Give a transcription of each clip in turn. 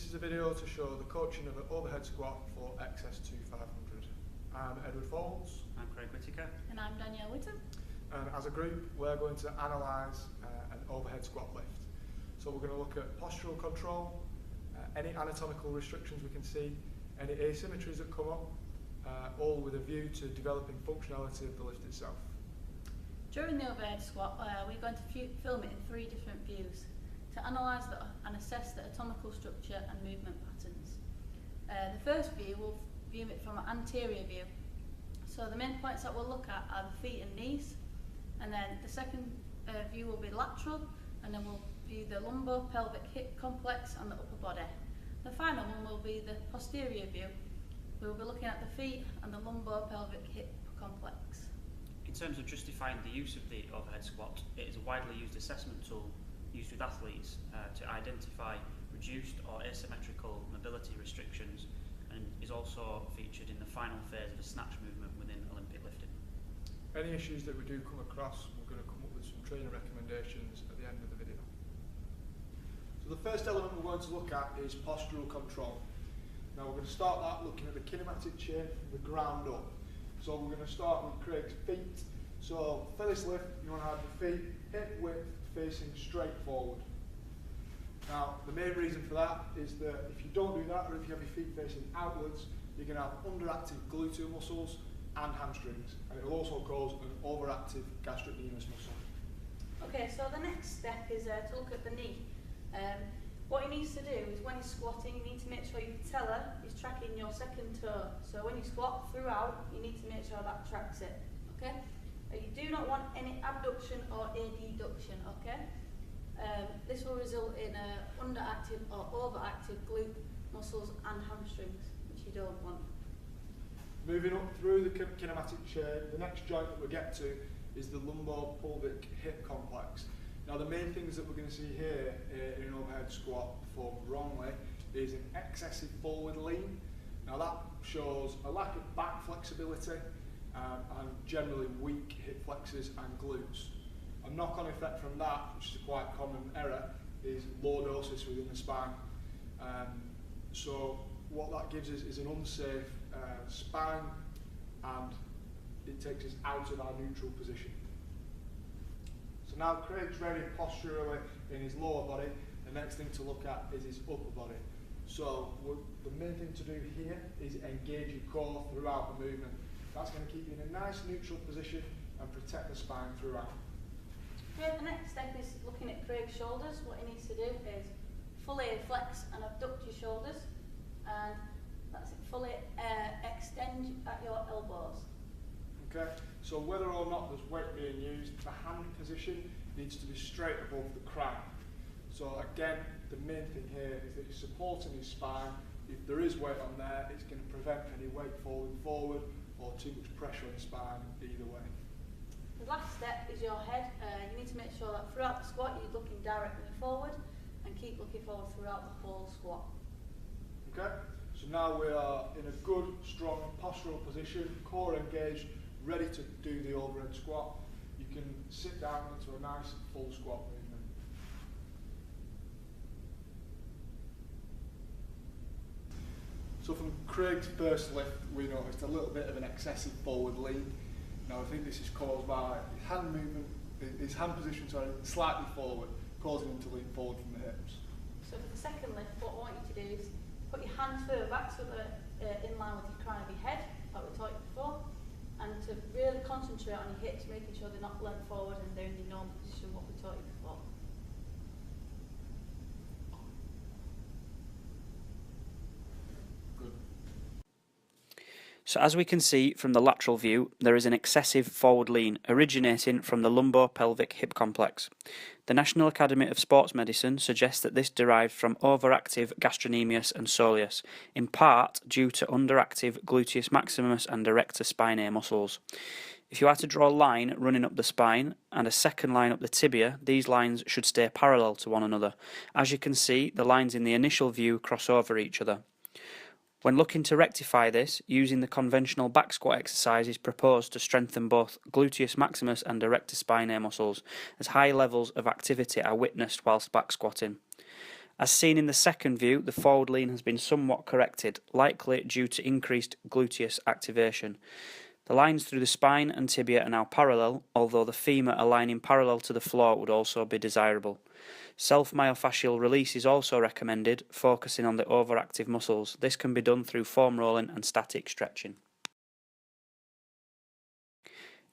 This is a video to show the coaching of an overhead squat for XS2500. I'm Edward Foulds. I'm Craig Whitaker. And I'm Danielle Whitham. And as a group, we're going to analyse an overhead squat lift. So we're going to look at postural control, any anatomical restrictions we can see, any asymmetries that come up, all with a view to developing functionality of the lift itself. During the overhead squat, we're going to film it in 3 different views to analyse and assess the anatomical structure and movement patterns. The first view, we'll view it from an anterior view. So the main points that we'll look at are the feet and knees, and then the second view will be lateral, and then we'll view the lumbar-pelvic hip complex and the upper body. The final one will be the posterior view. We'll be looking at the feet and the lumbar-pelvic hip complex. In terms of justifying the use of the overhead squat, it is a widely used assessment tool used with athletes to identify reduced or asymmetrical mobility restrictions, and is also featured in the final phase of a snatch movement within Olympic lifting. Any issues that we do come across, we're going to come up with some training recommendations at the end of the video. So the first element we're going to look at is postural control. Now we're going to start that looking at the kinematic chain from the ground up. So we're going to start with Craig's feet. So for this lift, you want to have your feet hip width facing straight forward. Now the main reason for that is that if you don't do that, or if you have your feet facing outwards, you're going to have underactive gluteal muscles and hamstrings, and it will also cause an overactive gastrocnemius muscle. Okay, so the next step is to look at the knee. What he needs to do is when he's squatting, you need to make sure your patella is tracking your second toe. So when you squat throughout, you need to make sure that tracks it. Okay? You do not want any abduction or adduction. Okay? This will result in underactive or overactive glute muscles and hamstrings, which you don't want. Moving up through the kinematic chain, the next joint that we'll get to is the lumbar-pelvic hip complex. Now the main things that we're going to see here in an overhead squat performed wrongly is an excessive forward lean. Now that shows a lack of back flexibility and generally weak hip flexors and glutes. A knock-on effect from that, which is a quite common error, is lordosis within the spine. So what that gives us is an unsafe spine, and it takes us out of our neutral position. So now Craig's ready posturally in his lower body. The next thing to look at is his upper body. So the main thing to do here is engage your core throughout the movement. That's going to keep you in a nice neutral position and protect the spine throughout. Okay, the next step is looking at Craig's shoulders. What he needs to do is fully flex and abduct your shoulders, and that's it, fully extend at your elbows. Okay, so whether or not there's weight being used, the hand position needs to be straight above the crown. So again, the main thing here is that you're supporting his spine. If there is weight on there, it's going to prevent any weight falling forward or too much pressure on the spine either way. The last step is your head. You need to make sure that throughout the squat you're looking directly forward, and keep looking forward throughout the whole squat. Okay, so now we are in a good, strong postural position, core engaged, ready to do the overhead squat. You can sit down into a nice full squat movement. So from Craig's first lift, we noticed a little bit of an excessive forward lean. Now I think this is caused by his hand movement, his hand position slightly forward, causing him to lean forward from the hips. So for the second lift, what I want you to do is put your hands further back so they're in line with the crown of your head, like we taught you before, and to really concentrate on your hips, making sure they're not leant forward and they're in the normal position, what we taught you before. So as we can see from the lateral view, there is an excessive forward lean originating from the lumbar-pelvic hip complex. The National Academy of Sports Medicine suggests that this derives from overactive gastrocnemius and soleus, in part due to underactive gluteus maximus and erector spinae muscles. If you are to draw a line running up the spine and a second line up the tibia, these lines should stay parallel to one another. As you can see, the lines in the initial view cross over each other. When looking to rectify this, using the conventional back squat exercise is proposed to strengthen both gluteus maximus and erector spinae muscles, as high levels of activity are witnessed whilst back squatting. As seen in the second view, the forward lean has been somewhat corrected, likely due to increased gluteus activation. The lines through the spine and tibia are now parallel, although the femur aligning parallel to the floor would also be desirable. Self-myofascial release is also recommended, focusing on the overactive muscles. This can be done through foam rolling and static stretching.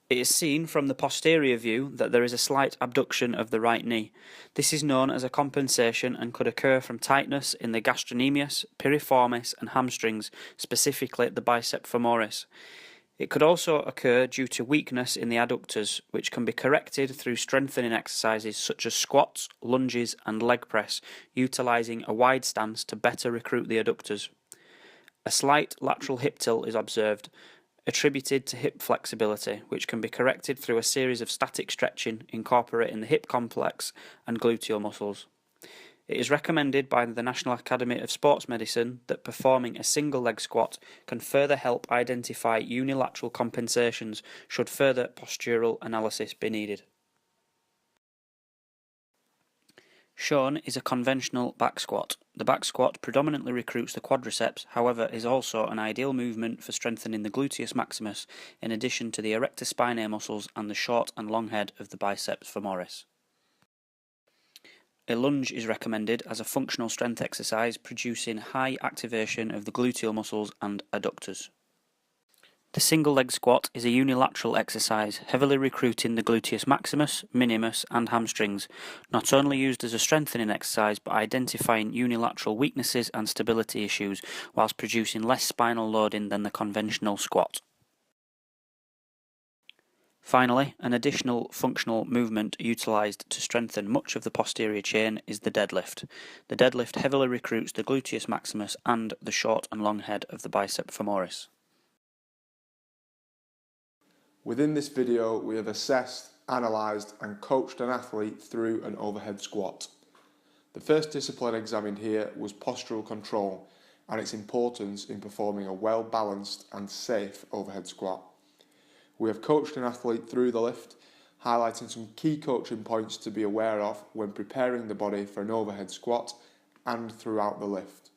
It is seen from the posterior view that there is a slight abduction of the right knee. This is known as a compensation and could occur from tightness in the gastrocnemius, piriformis and hamstrings, specifically the bicep femoris. It could also occur due to weakness in the adductors, which can be corrected through strengthening exercises such as squats, lunges and leg press, utilising a wide stance to better recruit the adductors. A slight lateral hip tilt is observed, attributed to hip flexibility, which can be corrected through a series of static stretching incorporating the hip complex and gluteal muscles. It is recommended by the National Academy of Sports Medicine that performing a single leg squat can further help identify unilateral compensations should further postural analysis be needed. Shown is a conventional back squat. The back squat predominantly recruits the quadriceps, however is also an ideal movement for strengthening the gluteus maximus in addition to the erector spinae muscles and the short and long head of the biceps femoris. A lunge is recommended as a functional strength exercise producing high activation of the gluteal muscles and adductors. The single leg squat is a unilateral exercise, heavily recruiting the gluteus maximus, minimus and hamstrings, not only used as a strengthening exercise but identifying unilateral weaknesses and stability issues whilst producing less spinal loading than the conventional squat. Finally, an additional functional movement utilised to strengthen much of the posterior chain is the deadlift. The deadlift heavily recruits the gluteus maximus and the short and long head of the bicep femoris. Within this video, we have assessed, analysed and coached an athlete through an overhead squat. The first discipline examined here was postural control and its importance in performing a well-balanced and safe overhead squat. We have coached an athlete through the lift, highlighting some key coaching points to be aware of when preparing the body for an overhead squat and throughout the lift.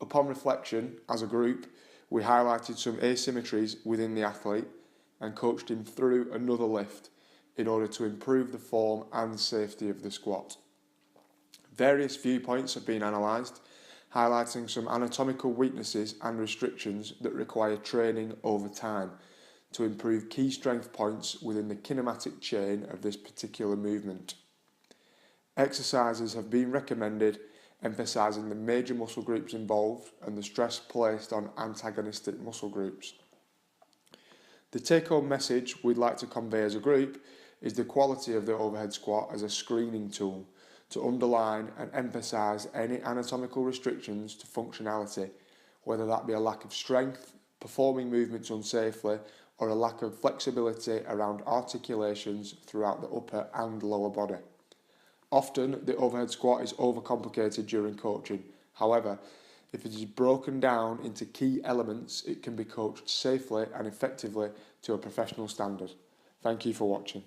Upon reflection, as a group, we highlighted some asymmetries within the athlete and coached him through another lift in order to improve the form and safety of the squat. Various viewpoints have been analysed, highlighting some anatomical weaknesses and restrictions that require training over time to improve key strength points within the kinematic chain of this particular movement. Exercises have been recommended emphasising the major muscle groups involved and the stress placed on antagonistic muscle groups. The take-home message we'd like to convey as a group is the quality of the overhead squat as a screening tool to underline and emphasise any anatomical restrictions to functionality, whether that be a lack of strength, performing movements unsafely, or a lack of flexibility around articulations throughout the upper and lower body. Often, the overhead squat is overcomplicated during coaching. However, if it is broken down into key elements, it can be coached safely and effectively to a professional standard. Thank you for watching.